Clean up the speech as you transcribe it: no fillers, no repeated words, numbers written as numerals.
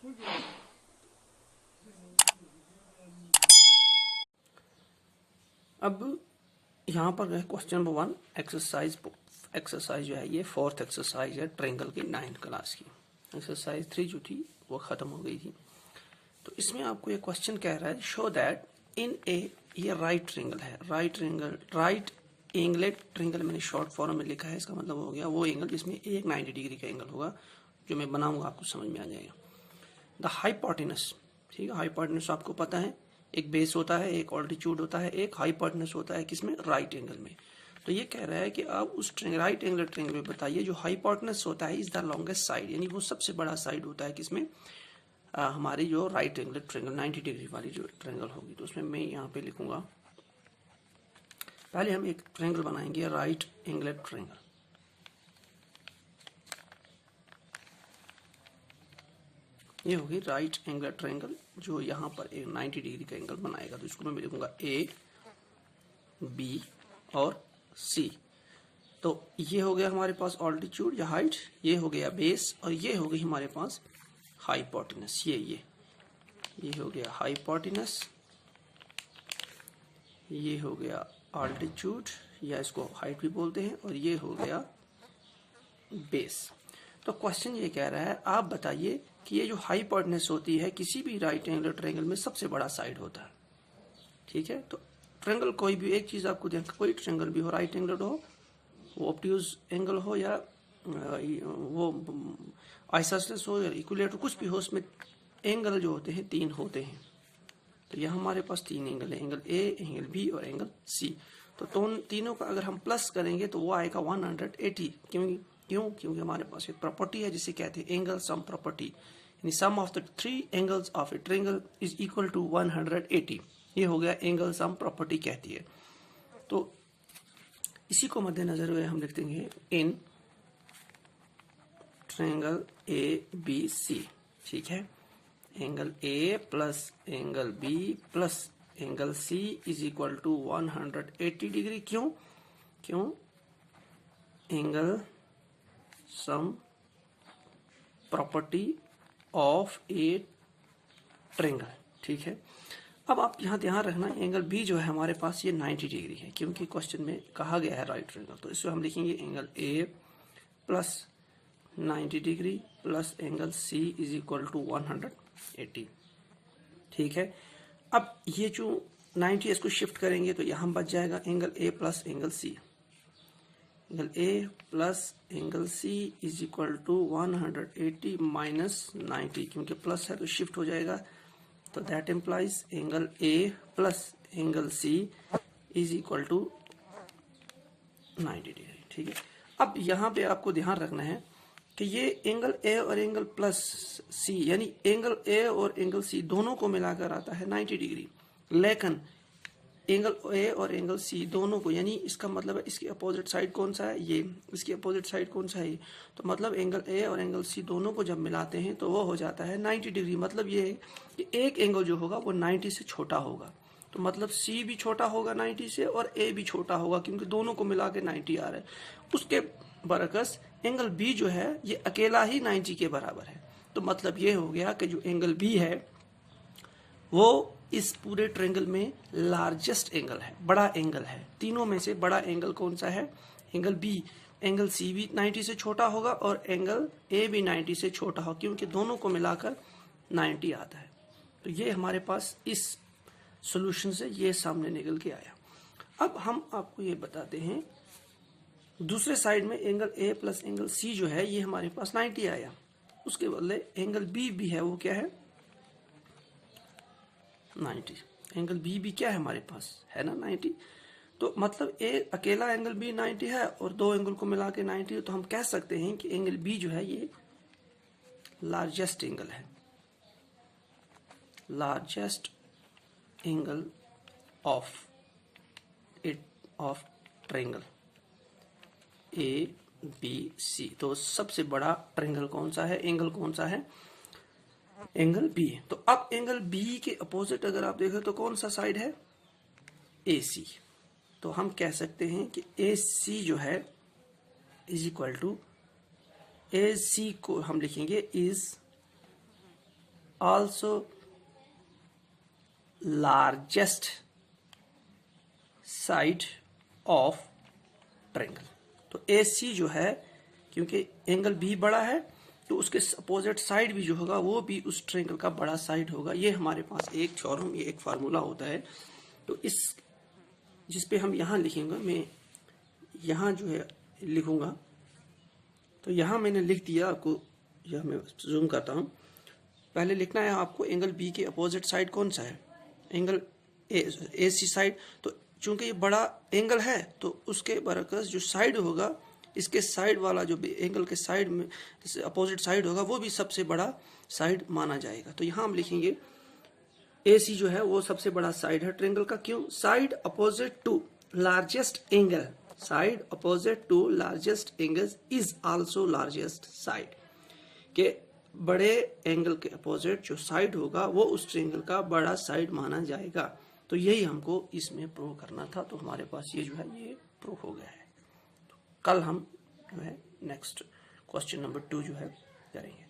अब यहाँ पर है क्वेश्चन नंबर 1 एक्सरसाइज जो है ये 4th एक्सरसाइज है ट्रायंगल की 9th क्लास की। एक्सरसाइज 3 जो थी वो खत्म हो गई थी। तो इसमें आपको ये क्वेश्चन कह रहा है शो दैट इन ए, ये राइट ट्रायंगल है, राइट एंगलेट ट्रायंगल मैंने शॉर्ट फॉर्म में लिखा है। इसका मतलब हो गया वो एंगल जिसमें एक 90 डिग्री का एंगल होगा, जो मैं बनाऊंगा आपको समझ में आ जाएगा। द हाइपोटेनस, ठीक है, हाइपोटेनस आपको पता है, एक बेस होता है, एक ऑल्टीट्यूड होता है, एक हाइपोटेनस होता है किसमें, राइट एंगल में। तो ये कह रहा है कि आप उस राइट एंगल ट्रायंगल में बताइए जो हाइपोटेनस होता है इज द लॉन्गेस्ट साइड, यानी वो सबसे बड़ा साइड होता है किसमें, हमारी जो राइट एंगल ट्रायंगल 90 डिग्री वाली जो ट्रायंगल होगी। तो उसमें मैं यहाँ पे लिखूंगा, पहले हम एक ट्रायंगल बनाएंगे राइट एंगल ट्रायंगल। ये होगी राइट एंगल ट्रायंगल जो यहाँ पर एक 90 डिग्री का एंगल बनाएगा। तो इसको मैं लिखूंगा ए, बी और सी। तो ये हो गया हमारे पास ऑल्टीट्यूड या हाइट, ये हो गया बेस, और ये हो गई हमारे पास हाइपोटेनस। ये हो गया हाइपोटेनस, ये हो गया ऑल्टीट्यूड या इसको हाइट भी बोलते हैं, और ये हो गया बेस। तो क्वेश्चन ये कह रहा है आप बताइए कि ये जो हाइपोटेनस होती है किसी भी राइट एंगल ट्रायंगल में सबसे बड़ा साइड होता है। ठीक है, तो ट्रायंगल कोई भी एक चीज आपको देख, कोई ट्रायंगल भी हो, राइट एंगल हो, वो ऑब्ट्यूज एंगल हो या वो आइसोसेलेस हो या इक्विलेटरल, कुछ भी हो, उसमें एंगल जो होते हैं 3 होते हैं। तो यह हमारे पास 3 एंगल है, एंगल ए, एंगल बी और एंगल सी। तो तीनों का अगर हम प्लस करेंगे तो वो आएगा 180। क्योंकि हमारे पास एक प्रॉपर्टी है जिसे कहते हैं एंगल सम प्रॉपर्टी, यानी sum of the 3 angles of a triangle is equal to 180। ये हो गया एंगल सम प्रॉपर्टी कहती है। तो इसी को मद्देनजर हुए हम लिख देंगे in triangle A B C. ठीक है, angle A plus angle B plus angle C is equal to 180 degree. क्यों angle sum property of a triangle. ठीक है, अब आप यहाँ ध्यान रखना एंगल बी जो है हमारे पास ये 90 डिग्री है, क्योंकि क्वेश्चन में कहा गया है राइट ट्रायंगल। तो इसमें हम लिखेंगे angle A plus 90 degree plus angle C is equal to 180। ठीक है, अब ये जो 90 इसको शिफ्ट करेंगे तो यहाँ बच जाएगा angle A plus angle C. Angle A plus angle C is equal to 180 minus 90, क्योंकि प्लस है तो शिफ्ट हो जाएगा। तो that implies angle A plus angle C is equal to 90 degree. ठीक है, अब यहाँ पे आपको ध्यान रखना है कि ये एंगल ए और एंगल प्लस सी, यानी एंगल ए और एंगल सी दोनों को मिलाकर आता है 90 डिग्री, लेकिन एंगल ए और एंगल सी दोनों को, यानी इसका मतलब है इसकी अपोजिट साइड कौन सा है, ये, इसकी अपोजिट साइड कौन सा है ये, तो मतलब एंगल ए और एंगल सी दोनों को जब मिलाते हैं तो वो हो जाता है 90 डिग्री। मतलब ये है कि एक एंगल जो होगा वो 90 से छोटा होगा, तो मतलब सी भी छोटा होगा 90 से और ए भी छोटा होगा, क्योंकि दोनों को मिला के 90 आ रहा है। उसके बरकस एंगल बी जो है ये अकेला ही 90 के बराबर है। तो मतलब ये हो गया कि जो एंगल बी है वो इस पूरे ट्रायंगल में लार्जेस्ट एंगल है, बड़ा एंगल है। तीनों में से बड़ा एंगल कौन सा है, एंगल बी। एंगल सी भी 90 से छोटा होगा और एंगल ए भी 90 से छोटा होगा, क्योंकि दोनों को मिलाकर 90 आता है। तो ये हमारे पास इस सॉल्यूशन से ये सामने निकल के आया। अब हम आपको ये बताते हैं दूसरे साइड में angle A plus angle C जो है ये हमारे पास 90 आया, उसके बदले एंगल बी भी है, वो क्या है 90। एंगल बी भी क्या है हमारे पास, है ना 90। तो मतलब ए अकेला एंगल बी 90 है और दो एंगल को मिला के 90 है, तो हम कह सकते हैं कि एंगल बी जो है ये लार्जेस्ट एंगल है, largest angle of triangle A B C. तो सबसे बड़ा ट्रायंगल कौन सा है, एंगल कौन सा है, एंगल बी। तो अब एंगल बी के अपोजिट अगर आप देखें तो कौन सा साइड है, ए सी। तो हम कह सकते हैं कि ए सी जो है इज इक्वल टू, ए सी को हम लिखेंगे is also largest side of triangle. तो ए सी जो है, क्योंकि एंगल बी बड़ा है तो उसके अपोजिट साइड भी जो होगा वो भी उस ट्रायंगल का बड़ा साइड होगा। ये हमारे पास एक थ्योरम, ये एक फार्मूला होता है। तो इस जिस पे हम यहाँ लिखेंगे, मैं यहाँ जो है लिखूंगा, तो यहाँ मैंने लिख दिया आपको, यह मैं जूम करता हूँ। पहले लिखना है आपको एंगल बी के अपोजिट साइड कौन सा है, एंगल ए सी साइड। तो चूंकि ये बड़ा एंगल है तो उसके बरकस जो साइड होगा, इसके साइड वाला जो एंगल के साइड में अपोजिट साइड होगा वो भी सबसे बड़ा साइड माना जाएगा। तो यहाँ हम लिखेंगे ए सी जो है वो सबसे बड़ा साइड है ट्रायंगल का। क्यों? Side opposite to largest angle, side opposite to largest angle is also largest side, के बड़े एंगल के अपोजिट जो साइड होगा वो उस ट्रायंगल का बड़ा साइड माना जाएगा। तो यही हमको इसमें प्रूव करना था। तो हमारे पास ये जो है ये प्रूव हो गया है। तो कल हम जो है नेक्स्ट क्वेश्चन नंबर 2 जो है करेंगे।